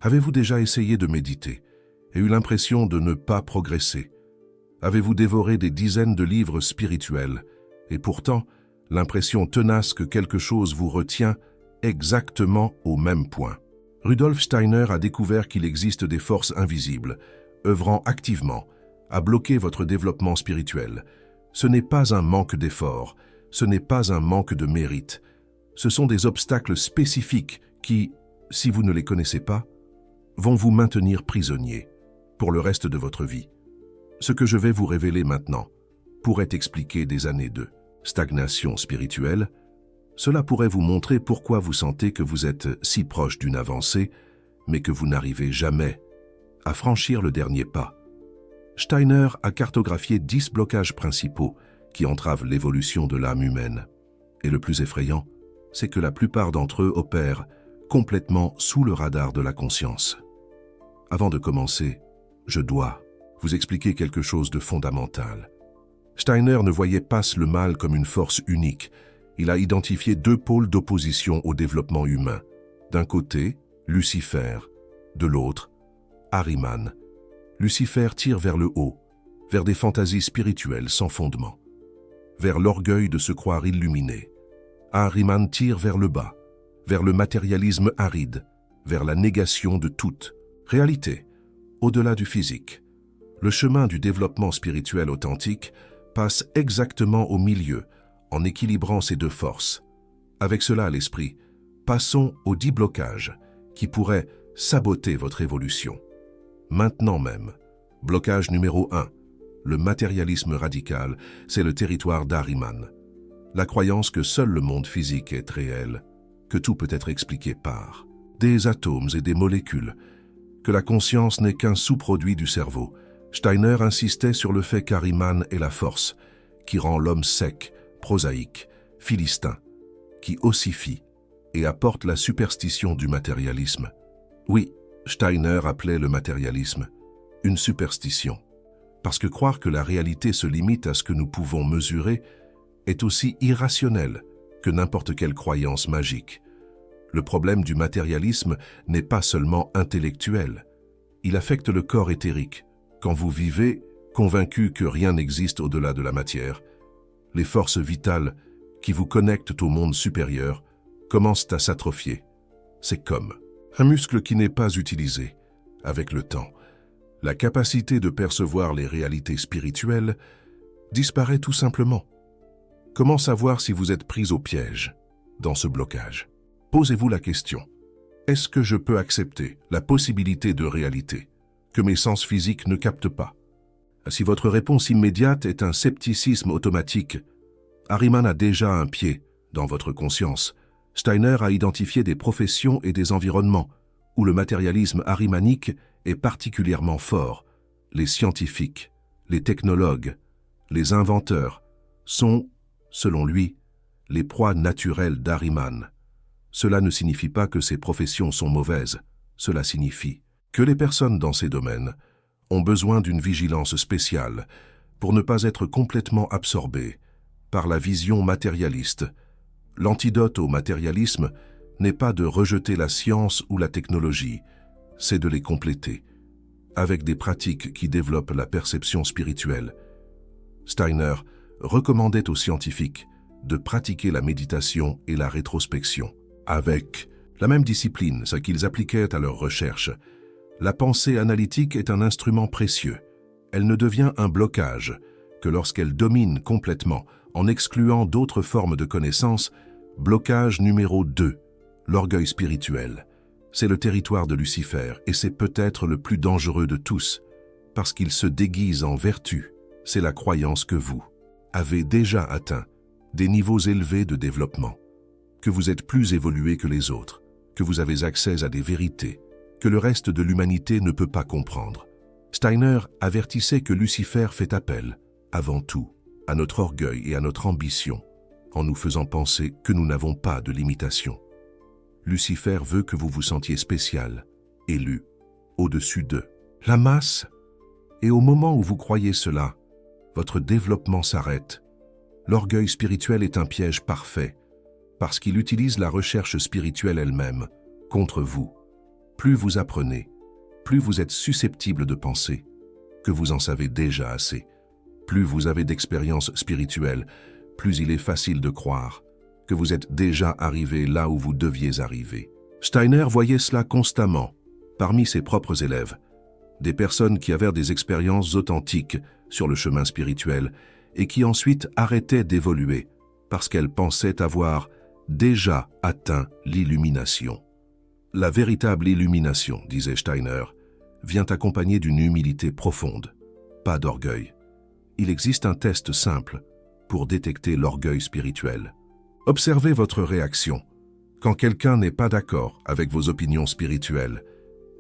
Avez-vous déjà essayé de méditer et eu l'impression de ne pas progresser? Avez-vous dévoré des dizaines de livres spirituels et pourtant l'impression tenace que quelque chose vous retient exactement au même point? Rudolf Steiner a découvert qu'il existe des forces invisibles, œuvrant activement à bloquer votre développement spirituel. Ce n'est pas un manque d'effort, ce n'est pas un manque de mérite. Ce sont des obstacles spécifiques qui, si vous ne les connaissez pas, vont vous maintenir prisonnier pour le reste de votre vie. Ce que je vais vous révéler maintenant pourrait expliquer des années de stagnation spirituelle. Cela pourrait vous montrer pourquoi vous sentez que vous êtes si proche d'une avancée, mais que vous n'arrivez jamais à franchir le dernier pas. Steiner a cartographié 10 blocages principaux qui entravent l'évolution de l'âme humaine. Et le plus effrayant, c'est que la plupart d'entre eux opèrent complètement sous le radar de la conscience. Avant de commencer, je dois vous expliquer quelque chose de fondamental. Steiner ne voyait pas le mal comme une force unique. Il a identifié 2 pôles d'opposition au développement humain. D'un côté, Lucifer, de l'autre, Ahriman. Lucifer tire vers le haut, vers des fantasies spirituelles sans fondement, vers l'orgueil de se croire illuminé. Ahriman tire vers le bas, vers le matérialisme aride, vers la négation de toute réalité, au-delà du physique. Le chemin du développement spirituel authentique passe exactement au milieu, en équilibrant ces 2 forces. Avec cela à l'esprit, passons aux 10 blocages qui pourraient saboter votre évolution. Maintenant même, blocage numéro 1, le matérialisme radical, c'est le territoire d'Ahriman. La croyance que seul le monde physique est réel, que tout peut être expliqué par des atomes et des molécules, que la conscience n'est qu'un sous-produit du cerveau. Steiner insistait sur le fait qu'Ahriman est la force qui rend l'homme sec, prosaïque, philistin, qui ossifie et apporte la superstition du matérialisme. Oui, Steiner appelait le matérialisme une superstition, parce que croire que la réalité se limite à ce que nous pouvons mesurer est aussi irrationnel que n'importe quelle croyance magique. Le problème du matérialisme n'est pas seulement intellectuel, il affecte le corps éthérique. Quand vous vivez convaincu que rien n'existe au-delà de la matière, les forces vitales qui vous connectent au monde supérieur commencent à s'atrophier. C'est comme un muscle qui n'est pas utilisé. Avec le temps, la capacité de percevoir les réalités spirituelles disparaît tout simplement. Comment savoir si vous êtes pris au piège dans ce blocage? Posez-vous la question. Est-ce que je peux accepter la possibilité de réalité que mes sens physiques ne captent pas? Si votre réponse immédiate est un scepticisme automatique, Ahriman a déjà un pied dans votre conscience. Steiner a identifié des professions et des environnements où le matérialisme ahrimanique est particulièrement fort. Les scientifiques, les technologues, les inventeurs sont, selon lui, les proies naturelles d'Ahriman. Cela ne signifie pas que ces professions sont mauvaises. Cela signifie que les personnes dans ces domaines ont besoin d'une vigilance spéciale pour ne pas être complètement absorbées par la vision matérialiste. L'antidote au matérialisme n'est pas de rejeter la science ou la technologie, c'est de les compléter avec des pratiques qui développent la perception spirituelle. Steiner recommandait aux scientifiques de pratiquer la méditation et la rétrospection avec la même discipline, ce qu'ils appliquaient à leurs recherches. La pensée analytique est un instrument précieux. Elle ne devient un blocage que lorsqu'elle domine complètement en excluant d'autres formes de connaissance. Blocage numéro 2, l'orgueil spirituel. C'est le territoire de Lucifer et c'est peut-être le plus dangereux de tous, parce qu'il se déguise en vertu. C'est la croyance que vous avez déjà atteint des niveaux élevés de développement, que vous êtes plus évolué que les autres, que vous avez accès à des vérités que le reste de l'humanité ne peut pas comprendre. Steiner avertissait que Lucifer fait appel, avant tout, à notre orgueil et à notre ambition, en nous faisant penser que nous n'avons pas de limitation. Lucifer veut que vous vous sentiez spécial, élu, au-dessus d'eux, la masse. Et au moment où vous croyez cela, votre développement s'arrête. L'orgueil spirituel est un piège parfait, parce qu'il utilise la recherche spirituelle elle-même contre vous. plus vous apprenez, plus vous êtes susceptible de penser que vous en savez déjà assez. Plus vous avez d'expérience spirituelle, plus il est facile de croire que vous êtes déjà arrivé là où vous deviez arriver. Steiner voyait cela constamment parmi ses propres élèves, des personnes qui avaient des expériences authentiques sur le chemin spirituel et qui ensuite arrêtaient d'évoluer parce qu'elles pensaient avoir déjà atteint l'illumination. La véritable illumination, disait Steiner, vient accompagnée d'une humilité profonde, pas d'orgueil. Il existe un test simple pour détecter l'orgueil spirituel. Observez votre réaction quand quelqu'un n'est pas d'accord avec vos opinions spirituelles.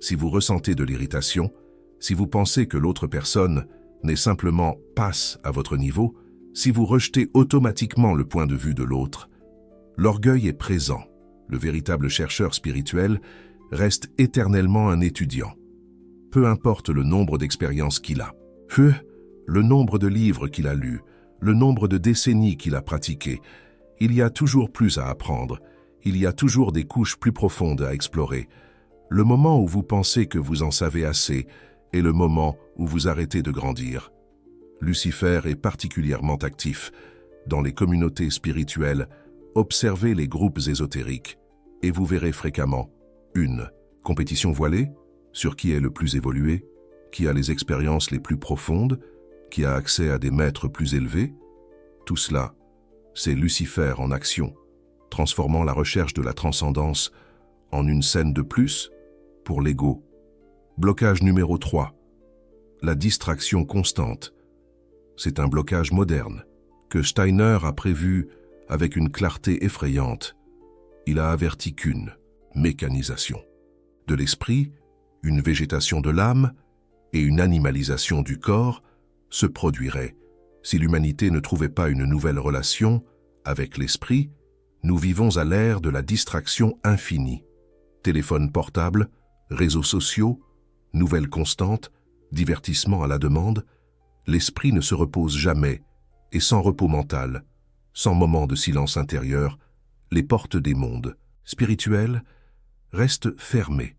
Si vous ressentez de l'irritation, si vous pensez que l'autre personne n'est simplement passe à votre niveau, si vous rejetez automatiquement le point de vue de l'autre, l'orgueil est présent. Le véritable chercheur spirituel reste éternellement un étudiant. Peu importe le nombre d'expériences qu'il a, le nombre de livres qu'il a lus, le nombre de décennies qu'il a pratiquées, il y a toujours plus à apprendre, il y a toujours des couches plus profondes à explorer. Le moment où vous pensez que vous en savez assez est le moment où vous arrêtez de grandir. Lucifer est particulièrement actif dans les communautés spirituelles. Observez les groupes ésotériques et vous verrez fréquemment une compétition voilée sur qui est le plus évolué, qui a les expériences les plus profondes, qui a accès à des maîtres plus élevés. Tout cela, c'est Lucifer en action, transformant la recherche de la transcendance en une scène de plus pour l'ego. Blocage numéro 3. La distraction constante. C'est un blocage moderne que Steiner a prévu avec une clarté effrayante. Il a averti qu'une mécanisation de l'esprit, une végétation de l'âme et une animalisation du corps se produirait si l'humanité ne trouvait pas une nouvelle relation avec l'esprit. Nous vivons à l'ère de la distraction infinie. Téléphone portable, réseaux sociaux, nouvelles constantes, divertissement à la demande. L'esprit ne se repose jamais et sans repos mental, sans moment de silence intérieur, les portes des mondes spirituels restent fermées.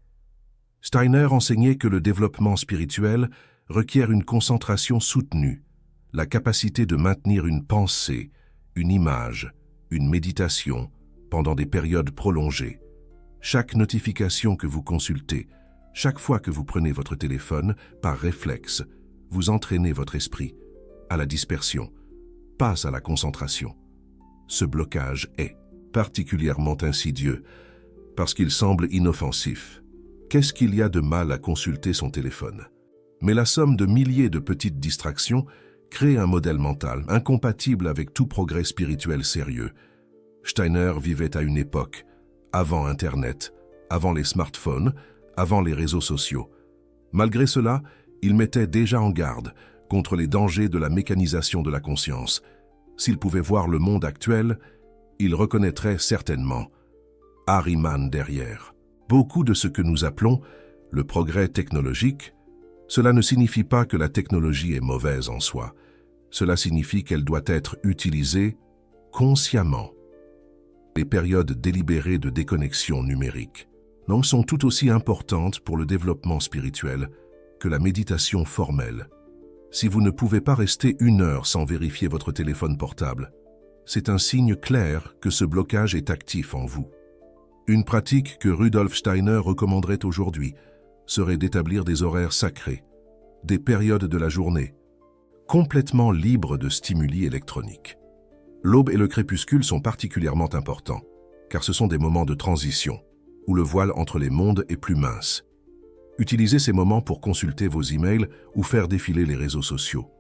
Steiner enseignait que le développement spirituel requiert une concentration soutenue, la capacité de maintenir une pensée, une image, une méditation pendant des périodes prolongées. Chaque notification que vous consultez, chaque fois que vous prenez votre téléphone, par réflexe, vous entraînez votre esprit à la dispersion, pas à la concentration. Ce blocage est particulièrement insidieux parce qu'il semble inoffensif. Qu'est-ce qu'il y a de mal à consulter son téléphone? Mais la somme de milliers de petites distractions crée un modèle mental incompatible avec tout progrès spirituel sérieux. Steiner vivait à une époque, avant Internet, avant les smartphones, avant les réseaux sociaux. Malgré cela, il mettait déjà en garde contre les dangers de la mécanisation de la conscience. S'il pouvait voir le monde actuel, il reconnaîtrait certainement Ahriman derrière. Beaucoup de ce que nous appelons le progrès technologique, cela ne signifie pas que la technologie est mauvaise en soi. Cela signifie qu'elle doit être utilisée consciemment. Les périodes délibérées de déconnexion numérique donc sont tout aussi importantes pour le développement spirituel que la méditation formelle. Si vous ne pouvez pas rester 1 heure sans vérifier votre téléphone portable, c'est un signe clair que ce blocage est actif en vous. Une pratique que Rudolf Steiner recommanderait aujourd'hui serait d'établir des horaires sacrés, des périodes de la journée, complètement libres de stimuli électroniques. L'aube et le crépuscule sont particulièrement importants, car ce sont des moments de transition, où le voile entre les mondes est plus mince. Utilisez ces moments pour consulter vos emails ou faire défiler les réseaux sociaux.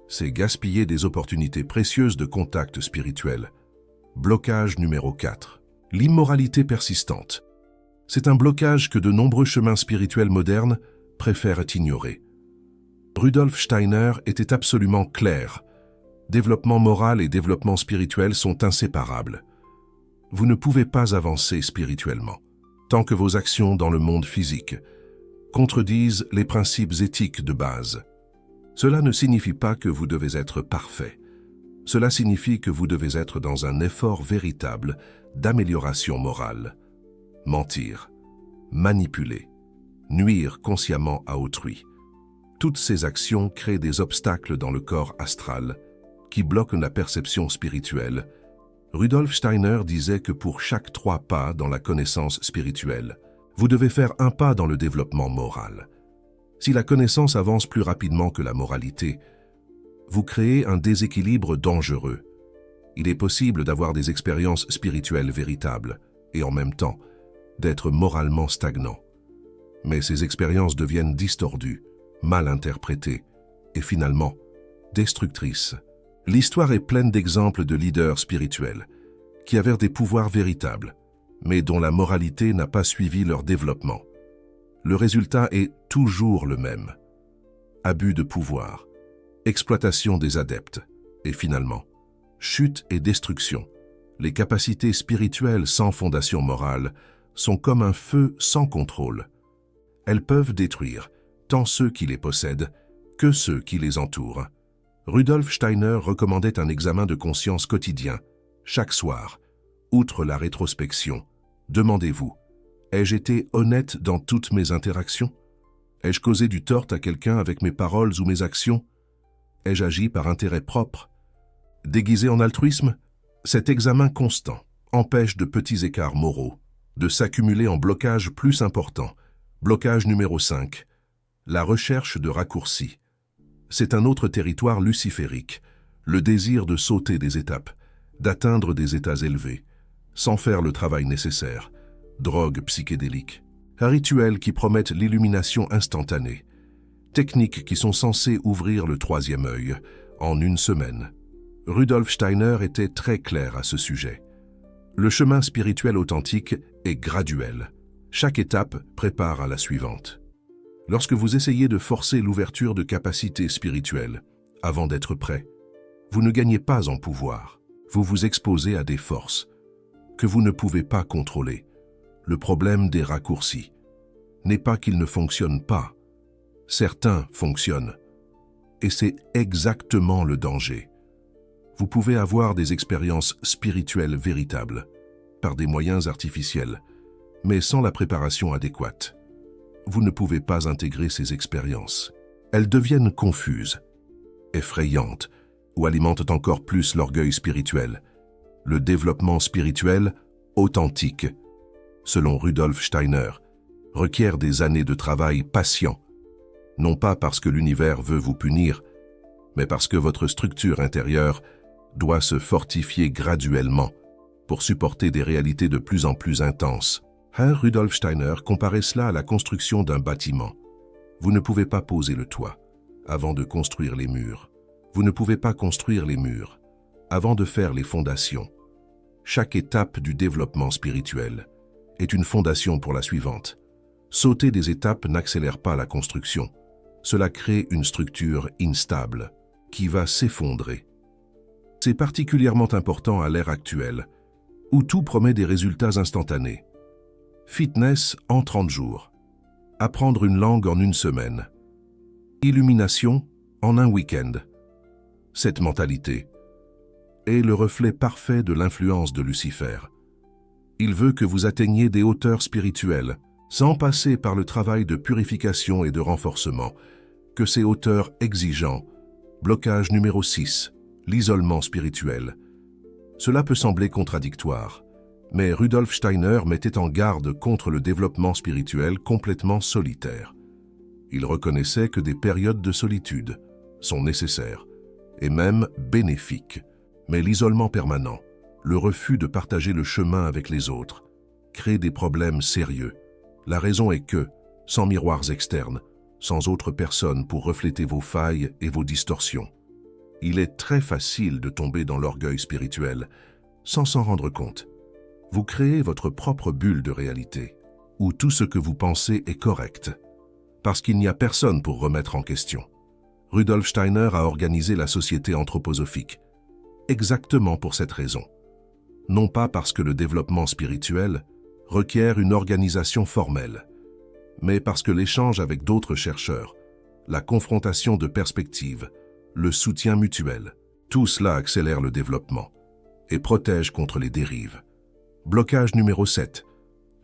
C'est gaspiller des opportunités précieuses de contact spirituel. Blocage numéro 4. L'immoralité persistante. C'est un blocage que de nombreux chemins spirituels modernes préfèrent ignorer. Rudolf Steiner était absolument clair. Développement moral et développement spirituel sont inséparables. Vous ne pouvez pas avancer spirituellement tant que vos actions dans le monde physique contredisent les principes éthiques de base. Cela ne signifie pas que vous devez être parfait. Cela signifie que vous devez être dans un effort véritable d'amélioration morale. Mentir, manipuler, nuire consciemment à autrui. Toutes ces actions créent des obstacles dans le corps astral, qui bloquent la perception spirituelle. Rudolf Steiner disait que pour chaque 3 pas dans la connaissance spirituelle, vous devez faire un pas dans le développement moral. Si la connaissance avance plus rapidement que la moralité, vous créez un déséquilibre dangereux. Il est possible d'avoir des expériences spirituelles véritables et en même temps d'être moralement stagnant. Mais ces expériences deviennent distordues, mal interprétées et finalement destructrices. L'histoire est pleine d'exemples de leaders spirituels qui avaient des pouvoirs véritables, mais dont la moralité n'a pas suivi leur développement. Le résultat est toujours le même. Abus de pouvoir, exploitation des adeptes et finalement, chute et destruction. Les capacités spirituelles sans fondation morale sont comme un feu sans contrôle. Elles peuvent détruire tant ceux qui les possèdent que ceux qui les entourent. Rudolf Steiner recommandait un examen de conscience quotidien, chaque soir. Outre la rétrospection, demandez-vous, ai-je été honnête dans toutes mes interactions? Ai-je causé du tort à quelqu'un avec mes paroles ou mes actions? Ai-je agi par intérêt propre? Déguisé en altruisme? Cet examen constant empêche de petits écarts moraux de s'accumuler en blocages plus importants. Blocage numéro 5. La recherche de raccourcis. C'est un autre territoire luciférique, le désir de sauter des étapes, d'atteindre des états élevés, sans faire le travail nécessaire. Drogues psychédéliques, rituels qui promettent l'illumination instantanée, techniques qui sont censées ouvrir le 3e œil en une semaine. Rudolf Steiner était très clair à ce sujet. Le chemin spirituel authentique est graduel. Chaque étape prépare à la suivante. Lorsque vous essayez de forcer l'ouverture de capacités spirituelles avant d'être prêt, vous ne gagnez pas en pouvoir. Vous vous exposez à des forces que vous ne pouvez pas contrôler. Le problème des raccourcis n'est pas qu'ils ne fonctionnent pas. Certains fonctionnent. Et c'est exactement le danger. Vous pouvez avoir des expériences spirituelles véritables, par des moyens artificiels, mais sans la préparation adéquate. Vous ne pouvez pas intégrer ces expériences. Elles deviennent confuses, effrayantes, ou alimentent encore plus l'orgueil spirituel. Le développement spirituel authentique, selon Rudolf Steiner, requiert des années de travail patient, non pas parce que l'univers veut vous punir, mais parce que votre structure intérieure doit se fortifier graduellement pour supporter des réalités de plus en plus intenses. Rudolf Steiner comparait cela à la construction d'un bâtiment. Vous ne pouvez pas poser le toit avant de construire les murs. Vous ne pouvez pas construire les murs avant de faire les fondations. Chaque étape du développement spirituel est une fondation pour la suivante. Sauter des étapes n'accélère pas la construction. Cela crée une structure instable qui va s'effondrer. C'est particulièrement important à l'ère actuelle, où tout promet des résultats instantanés. Fitness en 30 jours. Apprendre une langue en une semaine. Illumination en un week-end. Cette mentalité est le reflet parfait de l'influence de Lucifer. Il veut que vous atteigniez des hauteurs spirituelles, sans passer par le travail de purification et de renforcement, que ces hauteurs exigeants. Blocage numéro 6. L'isolement spirituel. Cela peut sembler contradictoire, mais Rudolf Steiner mettait en garde contre le développement spirituel complètement solitaire. Il reconnaissait que des périodes de solitude sont nécessaires et même bénéfiques, mais l'isolement permanent, le refus de partager le chemin avec les autres, crée des problèmes sérieux. La raison est que, sans miroirs externes, sans autre personne pour refléter vos failles et vos distorsions, il est très facile de tomber dans l'orgueil spirituel sans s'en rendre compte. Vous créez votre propre bulle de réalité, où tout ce que vous pensez est correct, parce qu'il n'y a personne pour remettre en question. Rudolf Steiner a organisé la société anthroposophique, exactement pour cette raison. Non pas parce que le développement spirituel requiert une organisation formelle, mais parce que l'échange avec d'autres chercheurs, la confrontation de perspectives, le soutien mutuel, tout cela accélère le développement et protège contre les dérives. Blocage numéro 7.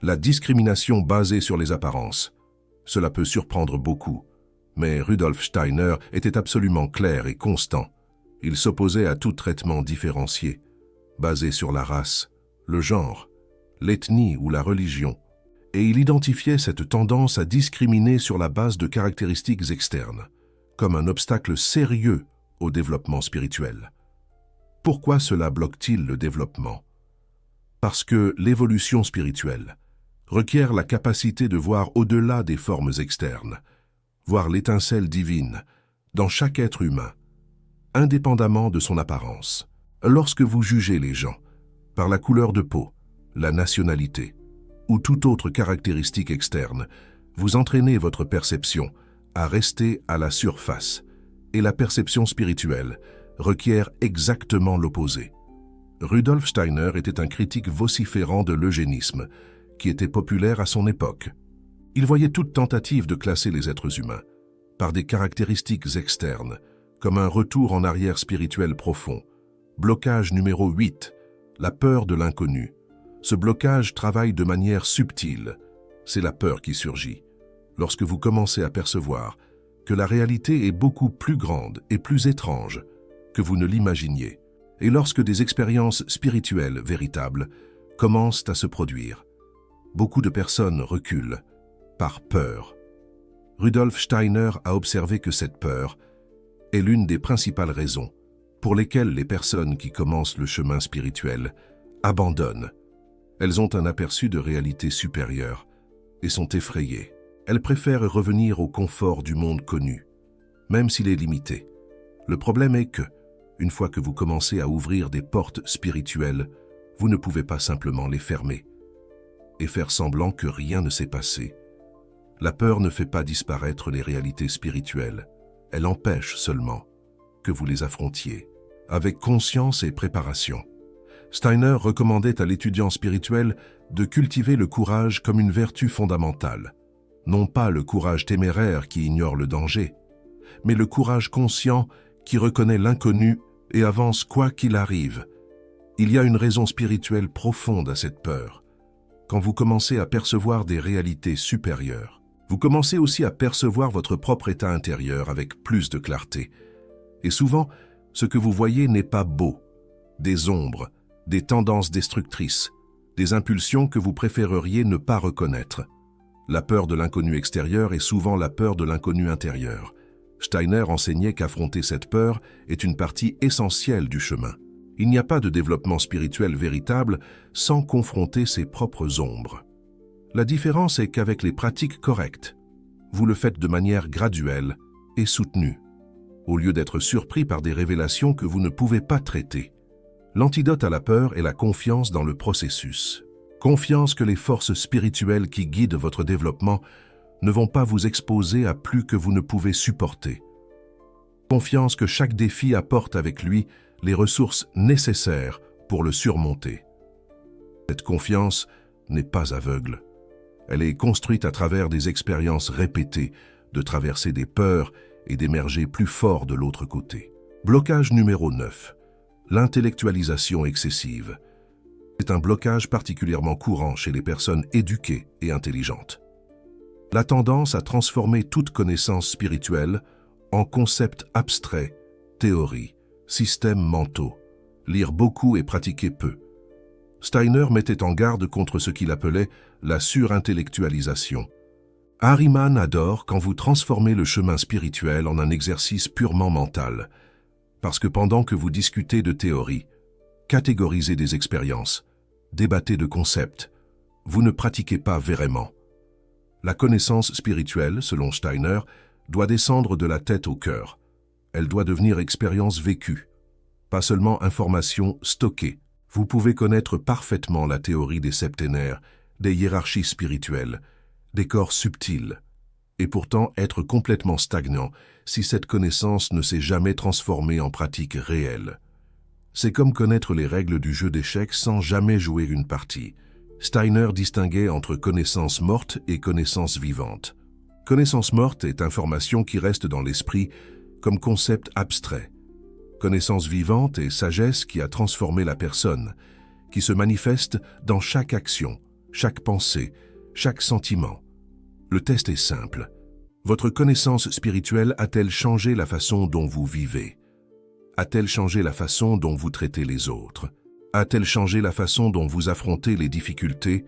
La discrimination basée sur les apparences. Cela peut surprendre beaucoup, mais Rudolf Steiner était absolument clair et constant. Il s'opposait à tout traitement différencié, basé sur la race, le genre, l'ethnie ou la religion, et il identifiait cette tendance à discriminer sur la base de caractéristiques externes, comme un obstacle sérieux au développement spirituel. Pourquoi cela bloque-t-il le développement? Parce que l'évolution spirituelle requiert la capacité de voir au-delà des formes externes, voir l'étincelle divine dans chaque être humain, indépendamment de son apparence. Lorsque vous jugez les gens par la couleur de peau, la nationalité ou toute autre caractéristique externe, vous entraînez votre perception à rester à la surface, et la perception spirituelle requiert exactement l'opposé. Rudolf Steiner était un critique vociférant de l'eugénisme, qui était populaire à son époque. Il voyait toute tentative de classer les êtres humains par des caractéristiques externes, comme un retour en arrière spirituel profond. Blocage numéro 8, la peur de l'inconnu. Ce blocage travaille de manière subtile. C'est la peur qui surgit lorsque vous commencez à percevoir que la réalité est beaucoup plus grande et plus étrange que vous ne l'imaginiez, et lorsque des expériences spirituelles véritables commencent à se produire. Beaucoup de personnes reculent par peur. Rudolf Steiner a observé que cette peur est l'une des principales raisons pour lesquelles les personnes qui commencent le chemin spirituel abandonnent. Elles ont un aperçu de réalité supérieure et sont effrayées. Elles préfèrent revenir au confort du monde connu, même s'il est limité. Le problème est que, une fois que vous commencez à ouvrir des portes spirituelles, vous ne pouvez pas simplement les fermer et faire semblant que rien ne s'est passé. La peur ne fait pas disparaître les réalités spirituelles, elle empêche seulement que vous les affrontiez, avec conscience et préparation. Steiner recommandait à l'étudiant spirituel de cultiver le courage comme une vertu fondamentale, non pas le courage téméraire qui ignore le danger, mais le courage conscient qui reconnaît l'inconnu et avance quoi qu'il arrive. Il y a une raison spirituelle profonde à cette peur. Quand vous commencez à percevoir des réalités supérieures, vous commencez aussi à percevoir votre propre état intérieur avec plus de clarté. Et souvent, ce que vous voyez n'est pas beau. Des ombres, des tendances destructrices, des impulsions que vous préféreriez ne pas reconnaître. La peur de l'inconnu extérieur est souvent la peur de l'inconnu intérieur. Steiner enseignait qu'affronter cette peur est une partie essentielle du chemin. Il n'y a pas de développement spirituel véritable sans confronter ses propres ombres. La différence est qu'avec les pratiques correctes, vous le faites de manière graduelle et soutenue, au lieu d'être surpris par des révélations que vous ne pouvez pas traiter. L'antidote à la peur est la confiance dans le processus. Confiance que les forces spirituelles qui guident votre développement ne vont pas vous exposer à plus que vous ne pouvez supporter. Confiance que chaque défi apporte avec lui les ressources nécessaires pour le surmonter. Cette confiance n'est pas aveugle. Elle est construite à travers des expériences répétées de traverser des peurs et d'émerger plus fort de l'autre côté. Blocage numéro 9. L'intellectualisation excessive. C'est un blocage particulièrement courant chez les personnes éduquées et intelligentes. La tendance à transformer toute connaissance spirituelle en concepts abstraits, théories, systèmes mentaux, lire beaucoup et pratiquer peu. Steiner mettait en garde contre ce qu'il appelait la surintellectualisation. Harriman adore quand vous transformez le chemin spirituel en un exercice purement mental, parce que pendant que vous discutez de théories, catégorisez des expériences, débattez de concepts, vous ne pratiquez pas vraiment. La connaissance spirituelle, selon Steiner, doit descendre de la tête au cœur. Elle doit devenir expérience vécue, pas seulement information stockée. Vous pouvez connaître parfaitement la théorie des septénaires, des hiérarchies spirituelles, des corps subtils, et pourtant être complètement stagnant si cette connaissance ne s'est jamais transformée en pratique réelle. C'est comme connaître les règles du jeu d'échecs sans jamais jouer une partie. Steiner distinguait entre connaissance morte et connaissance vivante. Connaissance morte est information qui reste dans l'esprit comme concept abstrait. Connaissance vivante est sagesse qui a transformé la personne, qui se manifeste dans chaque action, chaque pensée, chaque sentiment. Le test est simple. Votre connaissance spirituelle a-t-elle changé la façon dont vous vivez? A-t-elle changé la façon dont vous traitez les autres? A-t-elle changé la façon dont vous affrontez les difficultés?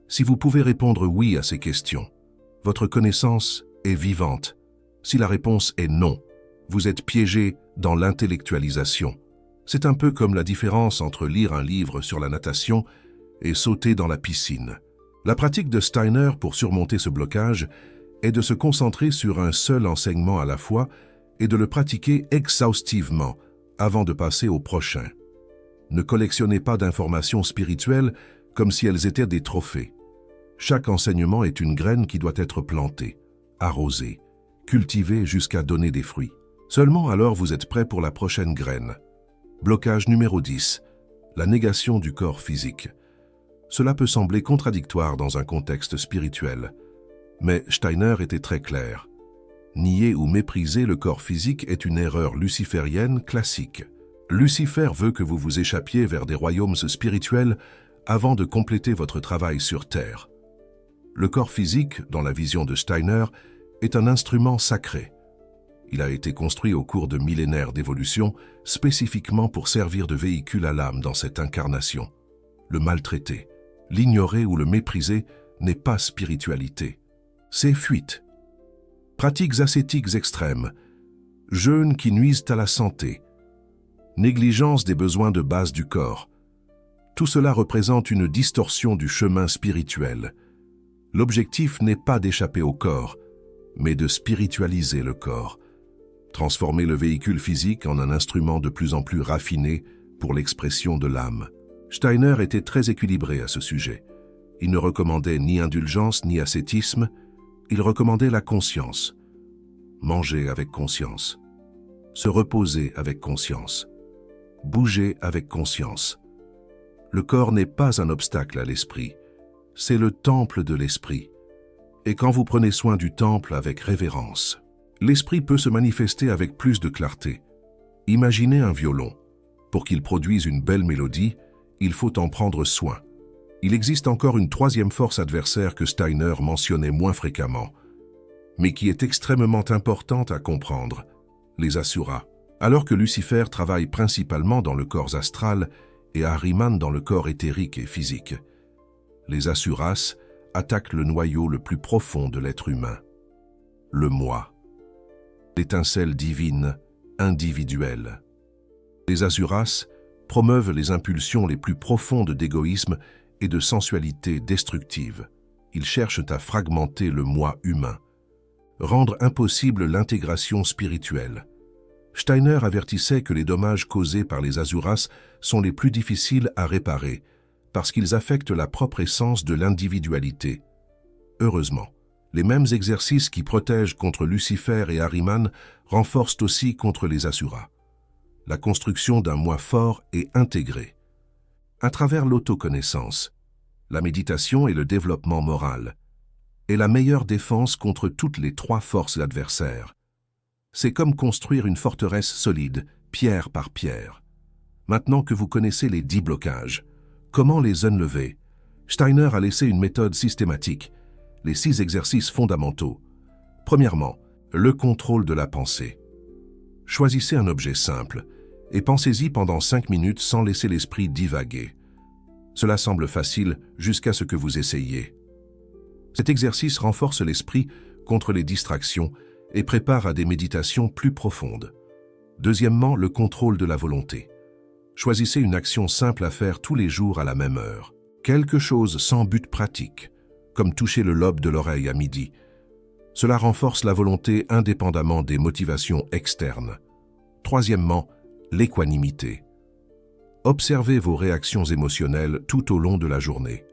Si vous pouvez répondre oui à ces questions, votre connaissance est vivante. Si la réponse est non, vous êtes piégé dans l'intellectualisation. C'est un peu comme la différence entre lire un livre sur la natation et sauter dans la piscine. La pratique de Steiner pour surmonter ce blocage est de se concentrer sur un seul enseignement à la fois et de le pratiquer exhaustivement avant de passer au prochain. Ne collectionnez pas d'informations spirituelles comme si elles étaient des trophées. Chaque enseignement est une graine qui doit être plantée, arrosée, cultivée jusqu'à donner des fruits. Seulement alors vous êtes prêt pour la prochaine graine. Blocage numéro 10. La négation du corps physique. Cela peut sembler contradictoire dans un contexte spirituel, mais Steiner était très clair. Nier ou mépriser le corps physique est une erreur luciférienne classique. Lucifer veut que vous vous échappiez vers des royaumes spirituels avant de compléter votre travail sur Terre. Le corps physique, dans la vision de Steiner, est un instrument sacré. Il a été construit au cours de millénaires d'évolution, spécifiquement pour servir de véhicule à l'âme dans cette incarnation. Le maltraiter, l'ignorer ou le mépriser n'est pas spiritualité. C'est fuite. Pratiques ascétiques extrêmes, jeûnes qui nuisent à la santé, négligence des besoins de base du corps. Tout cela représente une distorsion du chemin spirituel. L'objectif n'est pas d'échapper au corps, mais de spiritualiser le corps. Transformer le véhicule physique en un instrument de plus en plus raffiné pour l'expression de l'âme. Steiner était très équilibré à ce sujet. Il ne recommandait ni indulgence ni ascétisme, il recommandait la conscience. Manger avec conscience. Se reposer avec conscience. Bouger avec conscience. Le corps n'est pas un obstacle à l'esprit, c'est le temple de l'esprit. Et quand vous prenez soin du temple avec révérence, l'esprit peut se manifester avec plus de clarté. Imaginez un violon. Pour qu'il produise une belle mélodie, il faut en prendre soin. Il existe encore une troisième force adversaire que Steiner mentionnait moins fréquemment, mais qui est extrêmement importante à comprendre, les asuras. Alors que Lucifer travaille principalement dans le corps astral et Ahriman dans le corps éthérique et physique, les asuras attaquent le noyau le plus profond de l'être humain, le moi, l'étincelle divine, individuelle. Les asuras promeuvent les impulsions les plus profondes d'égoïsme et de sensualité destructive. Ils cherchent à fragmenter le moi humain, rendre impossible l'intégration spirituelle. Steiner avertissait que les dommages causés par les asuras sont les plus difficiles à réparer parce qu'ils affectent la propre essence de l'individualité. Heureusement, les mêmes exercices qui protègent contre Lucifer et Ahriman renforcent aussi contre les asuras. La construction d'un moi fort et intégré. À travers l'autoconnaissance, la méditation et le développement moral est la meilleure défense contre toutes les trois forces adversaires. C'est comme construire une forteresse solide, pierre par pierre. Maintenant que vous connaissez les 10 blocages, comment les enlever? Steiner a laissé une méthode systématique, les 6 exercices fondamentaux. Premièrement, le contrôle de la pensée. Choisissez un objet simple et pensez-y pendant 5 minutes sans laisser l'esprit divaguer. Cela semble facile jusqu'à ce que vous essayiez. Cet exercice renforce l'esprit contre les distractions et prépare à des méditations plus profondes. Deuxièmement, le contrôle de la volonté. Choisissez une action simple à faire tous les jours à la même heure. Quelque chose sans but pratique, comme toucher le lobe de l'oreille à midi. Cela renforce la volonté indépendamment des motivations externes. Troisièmement, l'équanimité. Observez vos réactions émotionnelles tout au long de la journée.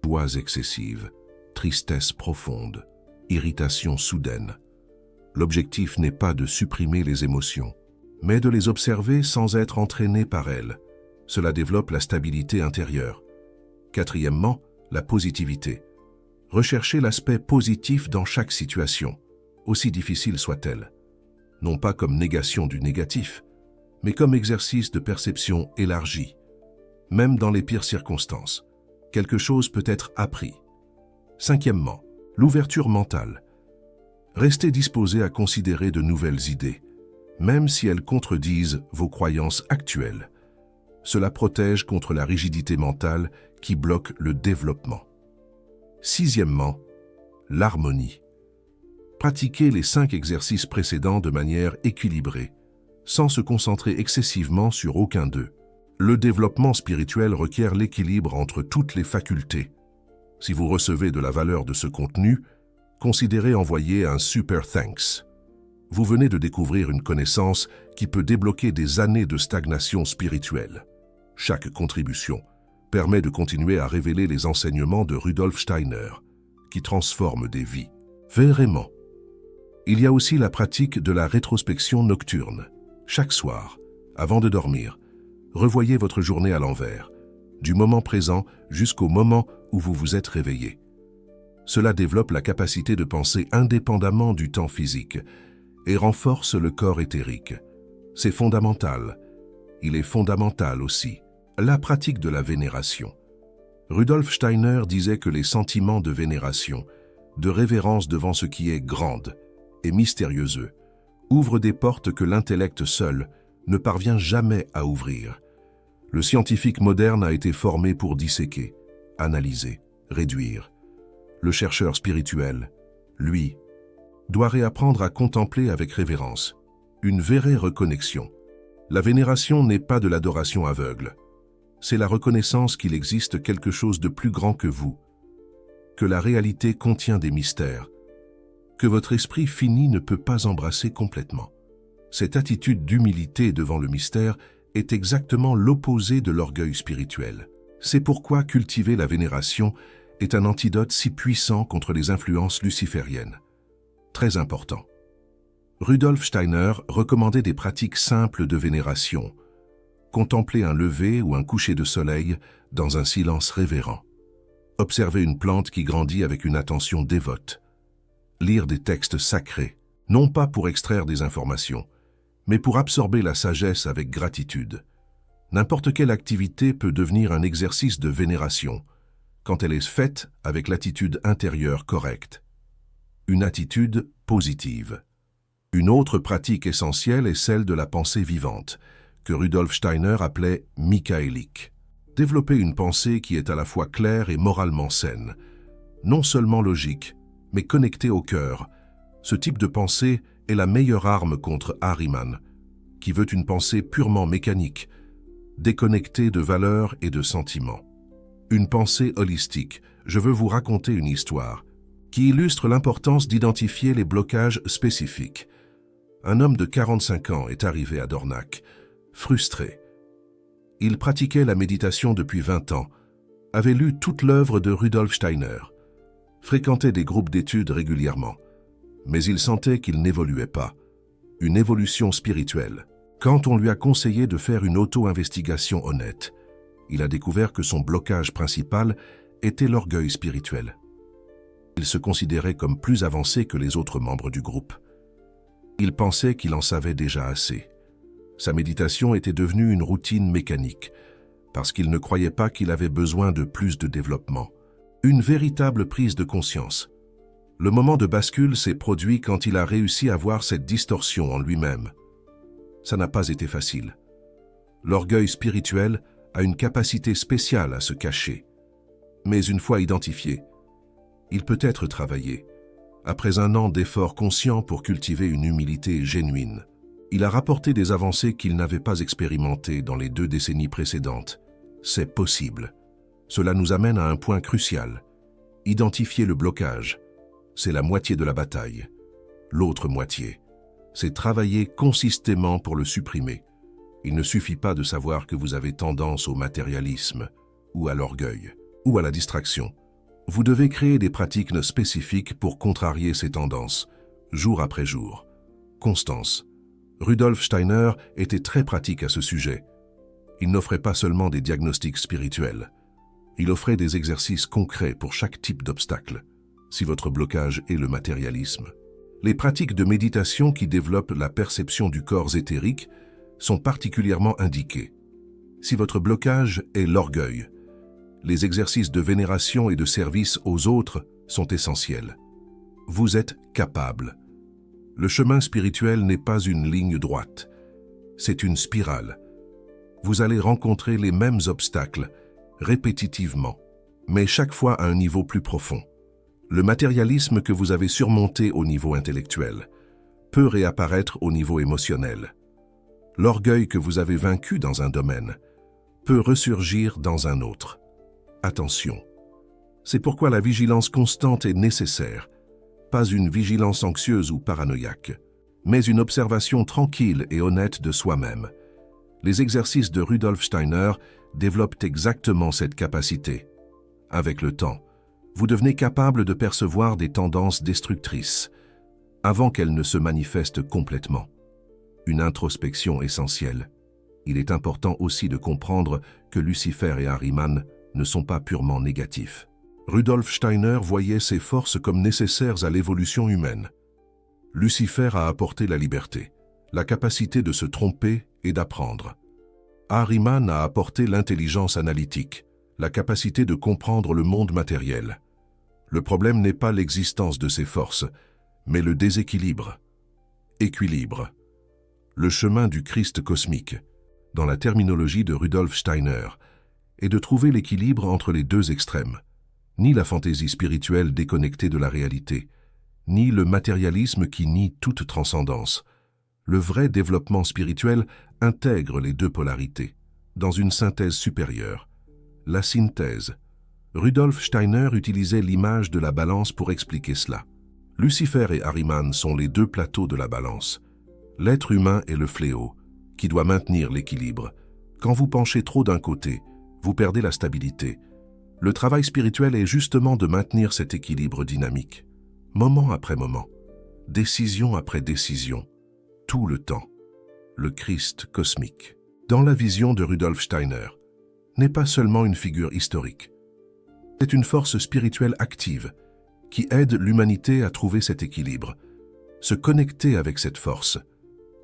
Joie excessive, tristesse profonde, irritation soudaine. L'objectif n'est pas de supprimer les émotions, mais de les observer sans être entraîné par elles. Cela développe la stabilité intérieure. Quatrièmement, la positivité. Recherchez l'aspect positif dans chaque situation, aussi difficile soit-elle. Non pas comme négation du négatif, mais comme exercice de perception élargie. Même dans les pires circonstances, quelque chose peut être appris. Cinquièmement, L'ouverture mentale. Restez disposé à considérer de nouvelles idées, même si elles contredisent vos croyances actuelles. Cela protège contre la rigidité mentale qui bloque le développement. Sixièmement, l'harmonie. Pratiquez les 5 exercices précédents de manière équilibrée, sans se concentrer excessivement sur aucun d'eux. Le développement spirituel requiert l'équilibre entre toutes les facultés. Si vous recevez de la valeur de ce contenu, considérez envoyer un super thanks. Vous venez de découvrir une connaissance qui peut débloquer des années de stagnation spirituelle. Chaque contribution permet de continuer à révéler les enseignements de Rudolf Steiner, qui transforment des vies. Vraiment. Il y a aussi la pratique de la rétrospection nocturne. Chaque soir, avant de dormir, revoyez votre journée à l'envers, du moment présent jusqu'au moment où vous vous êtes réveillé. Cela développe la capacité de penser indépendamment du temps physique et renforce le corps éthérique. C'est fondamental. Il est fondamental aussi la pratique de la vénération. Rudolf Steiner disait que les sentiments de vénération, de révérence devant ce qui est grande et mystérieux, ouvrent des portes que l'intellect seul ne parvient jamais à ouvrir. Le scientifique moderne a été formé pour disséquer, analyser, réduire. Le chercheur spirituel, lui, doit réapprendre à contempler avec révérence, une vraie reconnexion. La vénération n'est pas de l'adoration aveugle. C'est la reconnaissance qu'il existe quelque chose de plus grand que vous, que la réalité contient des mystères, que votre esprit fini ne peut pas embrasser complètement. Cette attitude d'humilité devant le mystère est exactement l'opposé de l'orgueil spirituel. C'est pourquoi cultiver la vénération est un antidote si puissant contre les influences lucifériennes. Très important. Rudolf Steiner recommandait des pratiques simples de vénération. Contempler un lever ou un coucher de soleil dans un silence révérent. Observer une plante qui grandit avec une attention dévote. Lire des textes sacrés, non pas pour extraire des informations, mais pour absorber la sagesse avec gratitude. N'importe quelle activité peut devenir un exercice de vénération, quand elle est faite avec l'attitude intérieure correcte. Une attitude positive. Une autre pratique essentielle est celle de la pensée vivante, que Rudolf Steiner appelait michaélique. Développer une pensée qui est à la fois claire et moralement saine, non seulement logique, mais connectée au cœur. Ce type de pensée est la meilleure arme contre Ahriman, qui veut une pensée purement mécanique, déconnectée de valeurs et de sentiments. Une pensée holistique. Je veux vous raconter une histoire qui illustre l'importance d'identifier les blocages spécifiques. Un homme de 45 ans est arrivé à Dornach, frustré. Il pratiquait la méditation depuis 20 ans, avait lu toute l'œuvre de Rudolf Steiner, fréquentait des groupes d'études régulièrement, mais il sentait qu'il n'évoluait pas. Une évolution spirituelle. Quand on lui a conseillé de faire une auto-investigation honnête, il a découvert que son blocage principal était l'orgueil spirituel. Il se considérait comme plus avancé que les autres membres du groupe. Il pensait qu'il en savait déjà assez. Sa méditation était devenue une routine mécanique, parce qu'il ne croyait pas qu'il avait besoin de plus de développement. Une véritable prise de conscience. Le moment de bascule s'est produit quand il a réussi à voir cette distorsion en lui-même. Ça n'a pas été facile. L'orgueil spirituel a une capacité spéciale à se cacher. Mais une fois identifié, il peut être travaillé. Après un an d'efforts conscients pour cultiver une humilité génuine, il a rapporté des avancées qu'il n'avait pas expérimentées dans les 2 décennies précédentes. C'est possible. Cela nous amène à un point crucial. Identifier le blocage, c'est la moitié de la bataille. L'autre moitié, c'est travailler consistamment pour le supprimer. Il ne suffit pas de savoir que vous avez tendance au matérialisme, ou à l'orgueil, ou à la distraction. Vous devez créer des pratiques spécifiques pour contrarier ces tendances, jour après jour. Constance. Rudolf Steiner était très pratique à ce sujet. Il n'offrait pas seulement des diagnostics spirituels. Il offrait des exercices concrets pour chaque type d'obstacle, si votre blocage est le matérialisme. Les pratiques de méditation qui développent la perception du corps éthérique sont particulièrement indiquées. Si votre blocage est l'orgueil, les exercices de vénération et de service aux autres sont essentiels. Vous êtes capable. Le chemin spirituel n'est pas une ligne droite, c'est une spirale. Vous allez rencontrer les mêmes obstacles, répétitivement, mais chaque fois à un niveau plus profond. Le matérialisme que vous avez surmonté au niveau intellectuel peut réapparaître au niveau émotionnel. L'orgueil que vous avez vaincu dans un domaine peut ressurgir dans un autre. Attention, c'est pourquoi la vigilance constante est nécessaire, pas une vigilance anxieuse ou paranoïaque, mais une observation tranquille et honnête de soi-même. Les exercices de Rudolf Steiner développent exactement cette capacité. Avec le temps, vous devenez capable de percevoir des tendances destructrices, avant qu'elles ne se manifestent complètement. Une introspection essentielle. Il est important aussi de comprendre que Lucifer et Ahriman ne sont pas purement négatifs. Rudolf Steiner voyait ces forces comme nécessaires à l'évolution humaine. Lucifer a apporté la liberté, la capacité de se tromper et d'apprendre. Ahriman a apporté l'intelligence analytique, la capacité de comprendre le monde matériel. Le problème n'est pas l'existence de ces forces, mais le déséquilibre. Équilibre. Le chemin du Christ cosmique, dans la terminologie de Rudolf Steiner, est de trouver l'équilibre entre les deux extrêmes. Ni la fantaisie spirituelle déconnectée de la réalité, ni le matérialisme qui nie toute transcendance. Le vrai développement spirituel intègre les deux polarités, dans une synthèse supérieure. La synthèse. Rudolf Steiner utilisait l'image de la balance pour expliquer cela. Lucifer et Ahriman sont les deux plateaux de la balance. L'être humain est le fléau, qui doit maintenir l'équilibre. Quand vous penchez trop d'un côté, vous perdez la stabilité. Le travail spirituel est justement de maintenir cet équilibre dynamique, moment après moment, décision après décision, tout le temps. Le Christ cosmique, dans la vision de Rudolf Steiner, n'est pas seulement une figure historique. C'est une force spirituelle active qui aide l'humanité à trouver cet équilibre, se connecter avec cette force,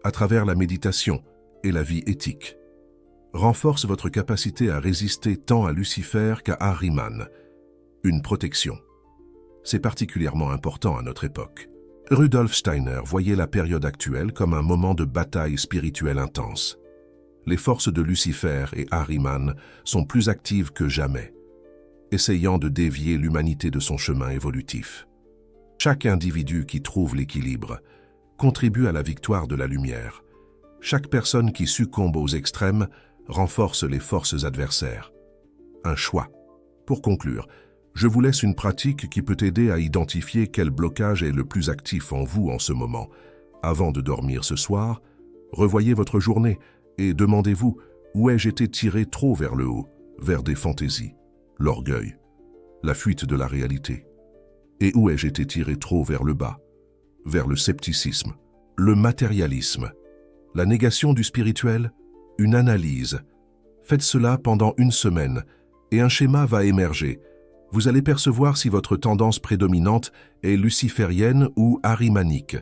à travers la méditation et la vie éthique. Renforce votre capacité à résister tant à Lucifer qu'à Ahriman. Une protection. C'est particulièrement important à notre époque. Rudolf Steiner voyait la période actuelle comme un moment de bataille spirituelle intense. Les forces de Lucifer et Ahriman sont plus actives que jamais, essayant de dévier l'humanité de son chemin évolutif. Chaque individu qui trouve l'équilibre contribue à la victoire de la lumière. Chaque personne qui succombe aux extrêmes renforce les forces adversaires. Un choix. Pour conclure, je vous laisse une pratique qui peut aider à identifier quel blocage est le plus actif en vous en ce moment. Avant de dormir ce soir, revoyez votre journée et demandez-vous où ai-je été tiré trop vers le haut, vers des fantaisies, l'orgueil, la fuite de la réalité, et où ai-je été tiré trop vers le bas, vers le scepticisme, le matérialisme, la négation du spirituel, une analyse. Faites cela pendant une semaine et un schéma va émerger. Vous allez percevoir si votre tendance prédominante est luciférienne ou ahrimanique.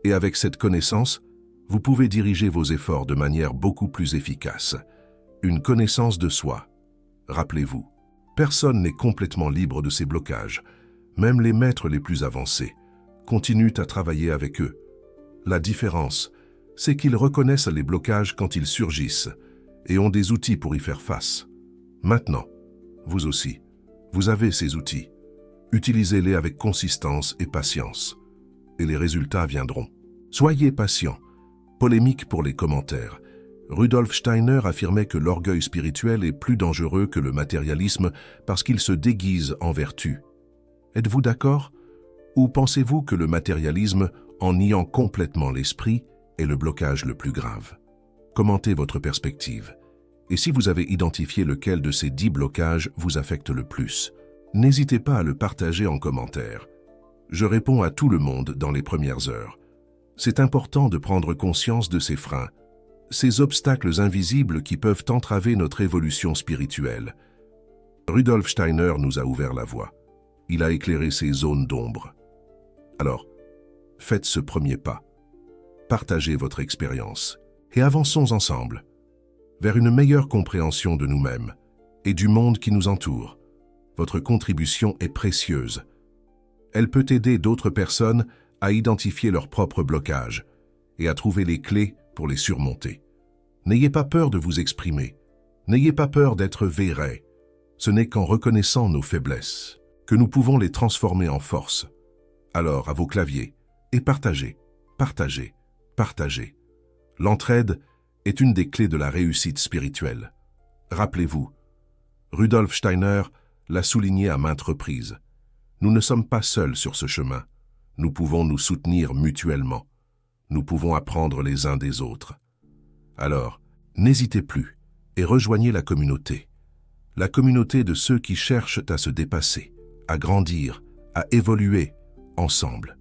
Et avec cette connaissance, vous pouvez diriger vos efforts de manière beaucoup plus efficace. Une connaissance de soi. Rappelez-vous, personne n'est complètement libre de ces blocages. Même les maîtres les plus avancés continuent à travailler avec eux. La différence, c'est qu'ils reconnaissent les blocages quand ils surgissent et ont des outils pour y faire face. Maintenant, vous aussi, vous avez ces outils. Utilisez-les avec consistance et patience, et les résultats viendront. Soyez patient. Polémique pour les commentaires. Rudolf Steiner affirmait que l'orgueil spirituel est plus dangereux que le matérialisme parce qu'il se déguise en vertu. Êtes-vous d'accord? Ou pensez-vous que le matérialisme, en niant complètement l'esprit, est le blocage le plus grave? Commentez votre perspective. Et si vous avez identifié lequel de ces 10 blocages vous affecte le plus, n'hésitez pas à le partager en commentaire. Je réponds à tout le monde dans les premières heures. C'est important de prendre conscience de ces freins, ces obstacles invisibles qui peuvent entraver notre évolution spirituelle. Rudolf Steiner nous a ouvert la voie. Il a éclairé ces zones d'ombre. Alors, faites ce premier pas. Partagez votre expérience et avançons ensemble vers une meilleure compréhension de nous-mêmes et du monde qui nous entoure. Votre contribution est précieuse. Elle peut aider d'autres personnes à identifier leurs propres blocages et à trouver les clés pour les surmonter. N'ayez pas peur de vous exprimer. N'ayez pas peur d'être vrai. Ce n'est qu'en reconnaissant nos faiblesses que nous pouvons les transformer en force. Alors, à vos claviers, et partagez, partagez, partagez. L'entraide est une des clés de la réussite spirituelle. Rappelez-vous, Rudolf Steiner l'a souligné à maintes reprises. Nous ne sommes pas seuls sur ce chemin. Nous pouvons nous soutenir mutuellement. Nous pouvons apprendre les uns des autres. Alors, n'hésitez plus et rejoignez la communauté. La communauté de ceux qui cherchent à se dépasser, à grandir, à évoluer ensemble.